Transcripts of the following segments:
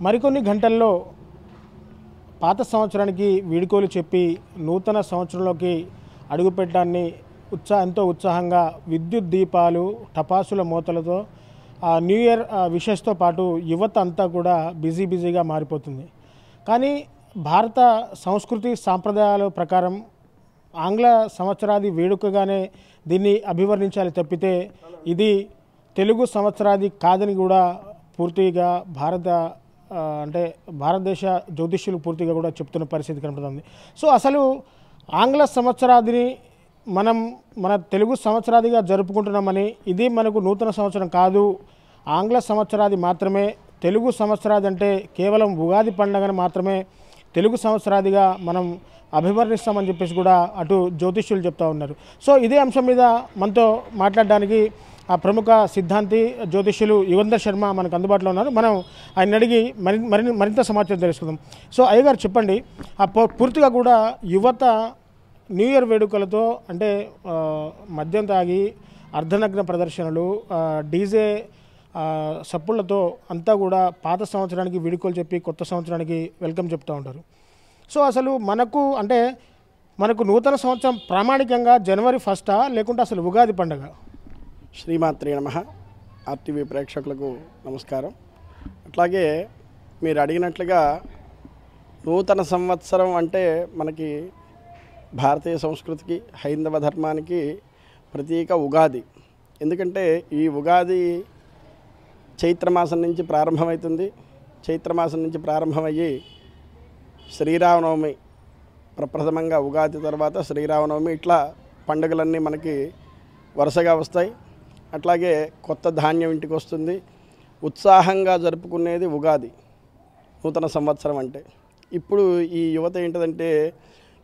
మరికొన్ని గంటల్లో పాత సంవత్సరానికి వీడ్కోలు చెప్పి నూతన సంవత్సరంలోకి అడుగుపెట్టడాన్ని ఎంతో ఉత్సాహంగా విద్యుత్ దీపాలు టపాసుల మోతలతో న్యూ ఇయర్ విషెస్తో పాటు యువత అంతా కూడా బిజీగా మారిపోతుంది. కానీ భారత సంస్కృతి సాంప్రదాయాల ప్రకారం ఆంగ్ల సంవత్సరాది వేడుకగానే దీన్ని అభివర్ణించాలి తప్పితే ఇది తెలుగు సంవత్సరాది కాదని కూడా పూర్తిగా భారతదేశ జ్యోతిష్యులు పూర్తిగా కూడా చెప్తున్న పరిస్థితి కనపడుతుంది. సో అసలు ఆంగ్ల సంవత్సరాదిని మన తెలుగు సంవత్సరాదిగా జరుపుకుంటున్నామని, ఇది మనకు నూతన సంవత్సరం కాదు, ఆంగ్ల సంవత్సరాది మాత్రమే, తెలుగు సంవత్సరాది అంటే కేవలం ఉగాది పండుగను మాత్రమే తెలుగు సంవత్సరాదిగా మనం అభివర్ణిస్తామని చెప్పేసి కూడా అటు జ్యోతిష్యులు చెప్తా ఉన్నారు. సో ఇదే అంశం మీద మనతో మాట్లాడడానికి ప్రముఖ సిద్ధాంతి జ్యోతిష్యులు యుగంధర్ శర్మ మనకు అందుబాటులో ఉన్నారు. మనం ఆయన అడిగి మరింత సమాచారం తెలుసుకుందాం. సో అయ్యగారు చెప్పండి, పూర్తిగా కూడా యువత న్యూ ఇయర్ వేడుకలతో అంటే మద్యం తాగి అర్ధనగ్న ప్రదర్శనలు, డీజే సప్పుళ్లతో అంతా కూడా పాత సంవత్సరానికి వీడుకోలు చెప్పి కొత్త సంవత్సరానికి వెల్కమ్ చెప్తూ ఉంటారు. సో అసలు మనకు నూతన సంవత్సరం ప్రామాణికంగా జనవరి 1 లేకుంటే అసలు ఉగాది పండుగ? శ్రీమాత్రే నమః. ఆర్టీవీ ప్రేక్షకులకు నమస్కారం. అట్లాగే మీరు అడిగినట్లుగా నూతన సంవత్సరం అంటే మనకి భారతీయ సంస్కృతికి హైందవ ధర్మానికి ప్రతీక ఉగాది. ఎందుకంటే ఈ ఉగాది చైత్రమాసం నుంచి ప్రారంభమవుతుంది. చైత్రమాసం నుంచి ప్రారంభమయ్యి శ్రీరామనవమి ప్రప్రథమంగా ఉగాది తర్వాత శ్రీరామనవమి, ఇట్లా పండుగలన్నీ మనకి వరుసగా వస్తాయి. అట్లాగే కొత్త ధాన్యం ఇంటికి వస్తుంది. ఉత్సాహంగా జరుపుకునేది ఉగాది, నూతన సంవత్సరం అంటే. ఇప్పుడు ఈ యువత ఏంటంటే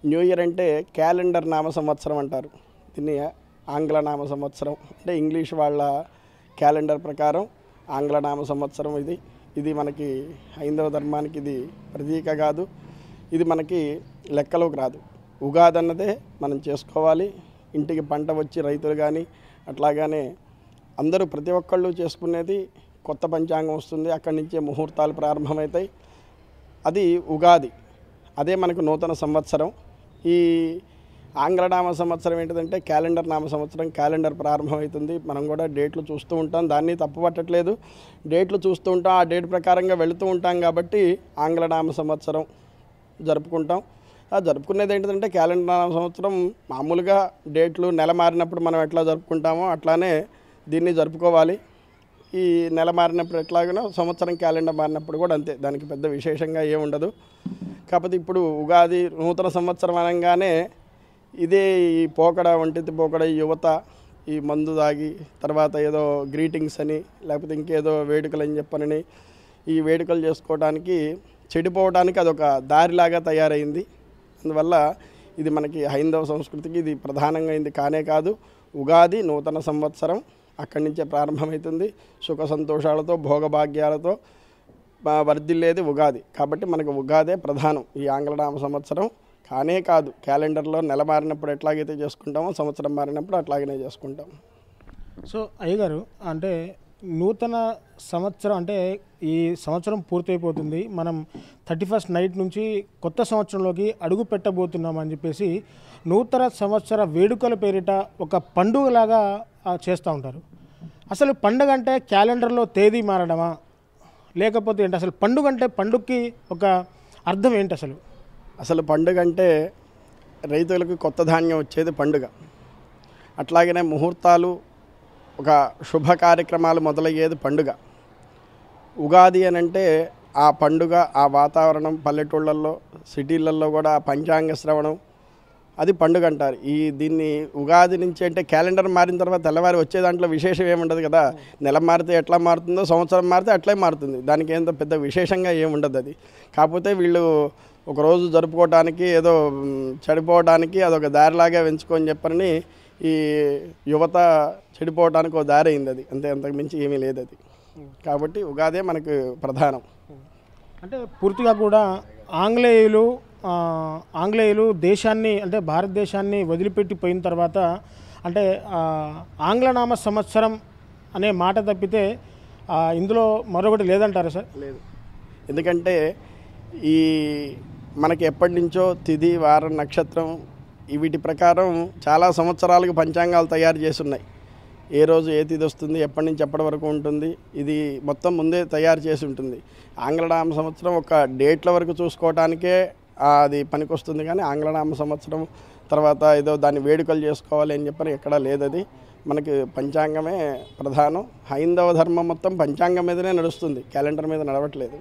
న్యూ ఇయర్ అంటే క్యాలెండర్ నామ సంవత్సరం అంటారు. దీన్ని ఆంగ్ల నామ సంవత్సరం అంటే ఇంగ్లీష్ వాళ్ళ క్యాలెండర్ ప్రకారం ఆంగ్ల నామ సంవత్సరం ఇది మనకి హైందవ ధర్మానికి ఇది ప్రతీక కాదు, ఇది మనకి లెక్కలోకి రాదు. ఉగాది అన్నదే మనం చేసుకోవాలి. ఇంటికి పంట వచ్చి రైతులు కానీ అట్లాగానే అందరూ ప్రతి ఒక్కళ్ళు చేసుకునేది కొత్త పంచాంగం వస్తుంది, అక్కడి నుంచే ముహూర్తాలు ప్రారంభమవుతాయి. అది ఉగాది, అదే మనకు నూతన సంవత్సరం. ఈ ఆంగ్లనామ సంవత్సరం ఏంటంటే క్యాలెండర్ నామ సంవత్సరం, క్యాలెండర్ ప్రారంభమవుతుంది. మనం కూడా డేట్లు చూస్తూ ఉంటాం, దాన్ని తప్పు పట్టట్లేదు. డేట్లు చూస్తూ ఉంటాం, ఆ డేట్ ప్రకారంగా వెళుతూ ఉంటాం కాబట్టి ఆంగ్లనామ సంవత్సరం జరుపుకుంటాం. జరుపుకునేది ఏంటంటే క్యాలెండర్ నామ సంవత్సరం మామూలుగా డేట్లు నెల మారినప్పుడు మనం ఎట్లా జరుపుకుంటామో అట్లానే దీన్ని జరుపుకోవాలి. ఈ నెల మారినప్పుడు ఎట్లాగనో సంవత్సరం క్యాలెండర్ మారినప్పుడు కూడా అంతే, దానికి పెద్ద విశేషంగా ఏముండదు. కాకపోతే ఇప్పుడు ఉగాది నూతన సంవత్సరం అనగానే ఇదే ఈ ఒంటితి పోకడ యువత ఈ మందు తాగి తర్వాత ఏదో గ్రీటింగ్స్ అని లేకపోతే ఇంకేదో వేడుకలు అని చెప్పనని ఈ వేడుకలు చేసుకోవడానికి చెడిపోవడానికి అదొక దారిలాగా తయారైంది. అందువల్ల ఇది మనకి హైందవ సంస్కృతికి ఇది ప్రధానంగా ఇది కానే కాదు. ఉగాది నూతన సంవత్సరం అక్కడి నుంచే ప్రారంభమవుతుంది. సుఖ సంతోషాలతో భోగభాగ్యాలతో వర్ధిల్లేది ఉగాది. కాబట్టి మనకు ఉగాదే ప్రధానం ఈ ఆంగ్లనామ సంవత్సరం కానే కాదు. క్యాలెండర్లో నెల మారినప్పుడు ఎట్లాగైతే చేసుకుంటామో సంవత్సరం మారినప్పుడు అట్లాగనే చేసుకుంటాం. సో అయ్యగారు, అంటే నూతన సంవత్సరం అంటే ఈ సంవత్సరం పూర్తయిపోతుంది, మనం 31st నైట్ నుంచి కొత్త సంవత్సరంలోకి అడుగు పెట్టబోతున్నామని చెప్పేసి నూతన సంవత్సర వేడుకల పేరిట ఒక పండుగలాగా చేస్తూ ఉంటారు. అసలు పండుగ అంటే క్యాలెండర్లో తేదీ మారడమా లేకపోతే ఏంటి? అసలు పండుగ అంటే పండుగకి ఒక అర్థం ఏంటి? అసలు పండుగ అంటే రైతులకు కొత్త ధాన్యం వచ్చేది పండుగ. అట్లాగనే ముహూర్తాలు ఒక శుభ కార్యక్రమాలు మొదలయ్యేది పండుగ. ఉగాది అని అంటే ఆ పండుగ, ఆ వాతావరణం, పల్లెటూళ్ళల్లో సిటీలలో కూడా పంచాంగ శ్రవణం, అది పండుగ అంటారు. దీన్ని ఉగాది నుంచి అంటే క్యాలెండర్ మారిన తర్వాత తెల్లవారి వచ్చే దాంట్లో విశేషం ఏముండదు కదా. నెల మారితే ఎట్లా మారుతుందో సంవత్సరం మారితే అట్లే మారుతుంది, దానికి ఏందో పెద్ద విశేషంగా ఏముండదు. అది కాకపోతే వీళ్ళు ఒకరోజు జరుపుకోవడానికి ఏదో చెడిపోవడానికి అదొక దారిలాగా వెంచుకొని చెప్పని ఈ యువత చెడిపోవడానికి ఒక దారి అయింది. అది అంతే, అంతకు మించి ఏమీ లేదు అది. కాబట్టి ఉగాదే మనకు ప్రధానం. అంటే పూర్తిగా కూడా ఆంగ్లేయులు దేశాన్ని అంటే భారతదేశాన్ని వదిలిపెట్టిపోయిన తర్వాత అంటే ఆంగ్లనామ సంవత్సరం అనే మాట తప్పితే ఇందులో మరొకటి లేదంటారా సార్? లేదు. ఎందుకంటే ఈ మనకి ఎప్పటి నుంచో తిథి వారం నక్షత్రం వీటి ప్రకారం చాలా సంవత్సరాలకు పంచాంగాలు తయారు చేసి ఉన్నాయి. ఏ రోజు ఏ తిథి వస్తుంది, ఎప్పటి నుంచి ఎప్పటి వరకు ఉంటుంది, ఇది మొత్తం ముందే తయారు చేసి ఉంటుంది. ఆంగ్లనామ సంవత్సరం ఒక డేట్ల వరకు చూసుకోవటానికే అది పనికొస్తుంది, కానీ ఆంగ్లనామ సంవత్సరం తర్వాత ఏదో దాన్ని వేడుకలు చేసుకోవాలి అని చెప్పని ఎక్కడా లేదు. అది మనకి పంచాంగమే ప్రధానం. హైందవ ధర్మం మొత్తం పంచాంగం మీదనే నడుస్తుంది, క్యాలెండర్ మీద నడవట్లేదు.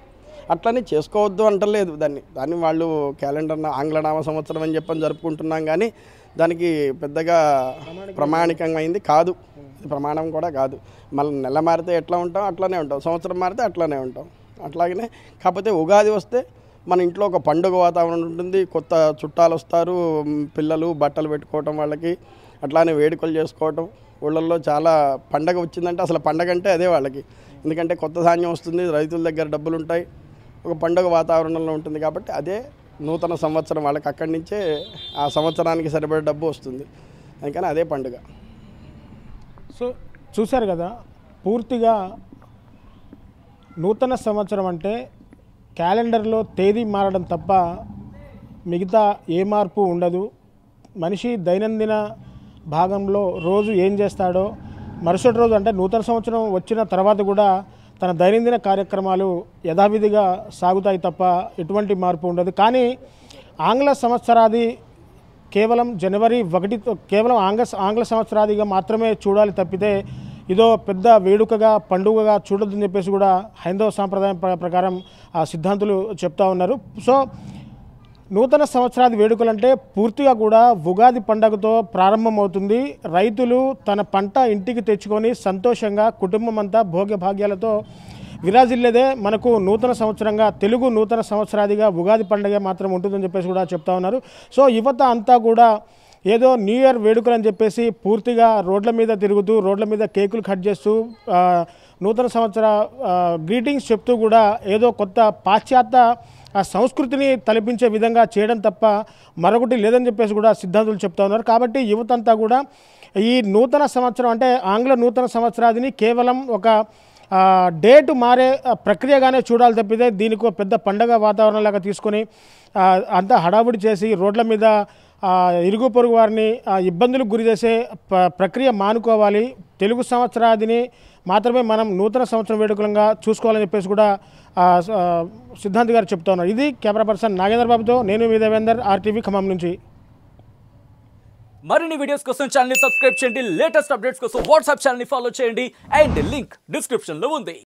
అట్లని చేసుకోవద్దు అంటలేదు దాన్ని వాళ్ళు క్యాలెండర్ ఆంగ్లనామ సంవత్సరం అని చెప్పని జరుపుకుంటున్నాం, కానీ దానికి పెద్దగా ప్రమాణికమైంది కాదు, అది ప్రమాణం కూడా కాదు. మళ్ళీ నెల మారితే ఎట్లా ఉంటాం అట్లానే ఉంటాం, సంవత్సరం మారితే అట్లానే ఉంటాం. అట్లాగనే కాకపోతే ఉగాది వస్తే మన ఇంట్లో ఒక పండుగ వాతావరణం ఉంటుంది, కొత్త చుట్టాలు వస్తారు, పిల్లలు బట్టలు పెట్టుకోవటం, వాళ్ళకి అట్లానే వేడుకలు చేసుకోవటం. ఊళ్ళల్లో చాలా పండగ వచ్చిందంటే అసలు పండగ అంటే అదే వాళ్ళకి, ఎందుకంటే కొత్త ధాన్యం వస్తుంది, రైతుల దగ్గర డబ్బులు ఉంటాయి, ఒక పండుగ వాతావరణంలో ఉంటుంది. కాబట్టి అదే నూతన సంవత్సరం, వాళ్ళకి అక్కడి నుంచే ఆ సంవత్సరానికి సరిపడే డబ్బు వస్తుంది, అందుకని అదే పండుగ. సో చూశారు కదా, పూర్తిగా నూతన సంవత్సరం అంటే క్యాలెండర్లో తేదీ మారడం తప్ప మిగతా ఏ మార్పు ఉండదు. మనిషి దైనందిన భాగంలో రోజు ఏం చేస్తాడో మరుసటి రోజు అంటే నూతన సంవత్సరం వచ్చిన తర్వాత కూడా తన దైనందిన కార్యక్రమాలు యథావిధిగా సాగుతాయి తప్ప ఎటువంటి మార్పు ఉండదు. కానీ ఆంగ్ల సంవత్సరాది కేవలం జనవరి 1 కేవలం ఆంగ్ల సంవత్సరాదిగా మాత్రమే చూడాలి తప్పితే ఇదో పెద్ద వేడుకగా పండుగగా చూడొద్దని చెప్పేసి కూడా హైందవ సాంప్రదాయం ప్రకారం ఆ సిద్ధాంతులు చెప్తా ఉన్నారు. సో నూతన సంవత్సరాది వేడుకలంటే పూర్తిగా కూడా ఉగాది పండుగతో ప్రారంభమవుతుంది. రైతులు తన పంట ఇంటికి తెచ్చుకొని సంతోషంగా కుటుంబం అంతా భోగ్యభాగ్యాలతో విరాజిల్లేదే మనకు నూతన సంవత్సరంగా, తెలుగు నూతన సంవత్సరాదిగా ఉగాది పండుగ మాత్రం ఉంటుందని చెప్పేసి కూడా చెప్తా ఉన్నారు. సో యువత అంతా కూడా ఏదో న్యూ ఇయర్ వేడుకలు అని చెప్పేసి పూర్తిగా రోడ్ల మీద తిరుగుతూ, రోడ్ల మీద కేకులు కట్ చేస్తూ, నూతన సంవత్సర గ్రీటింగ్స్ చెప్తూ కూడా ఏదో కొత్త పాశ్చాత్య ఆ సంస్కృతిని తలపించే విధంగా చేయడం తప్ప మరొకటి లేదని చెప్పేసి కూడా సిద్ధాంతులు చెప్తా ఉన్నారు. కాబట్టి యువత అంతా కూడా ఈ నూతన సంవత్సరం అంటే ఆంగ్ల నూతన సంవత్సరాదిని కేవలం ఒక డేటు మారే ప్రక్రియగానే చూడాలి తప్పితే దీనికి ఒక పెద్ద పండగ వాతావరణంలాగా తీసుకొని అంతా హడావుడి చేసి రోడ్ల మీద ఇరుగు పొరుగు వారిని ఇబ్బందులకు గురి చేసే ప్రక్రియ మానుకోవాలి. తెలుగు సంవత్సరాదిని మాత్రమే మనం నూతన సంవత్సరం వేడుకలంగా చూసుకోవాలని చెప్పేసి కూడా సిద్ధాంత్ గారు చెప్తా ఉన్నారు. ఇది కెమెరా పర్సన్ నాగేంద్ర బాబుతో నేను మీ దేవేందర్, RTV ఖమ్మం నుంచి. మరిన్ని వీడియోస్ కోసం ఛానల్ ని సబ్స్క్రైబ్ చేయండి, లేటెస్ట్ అప్డేట్స్ కోసం వాట్సాప్ ఛానల్ ని ఫాలో చేయండి, అండ్ లింక్ డిస్క్రిప్షన్ లో ఉంది.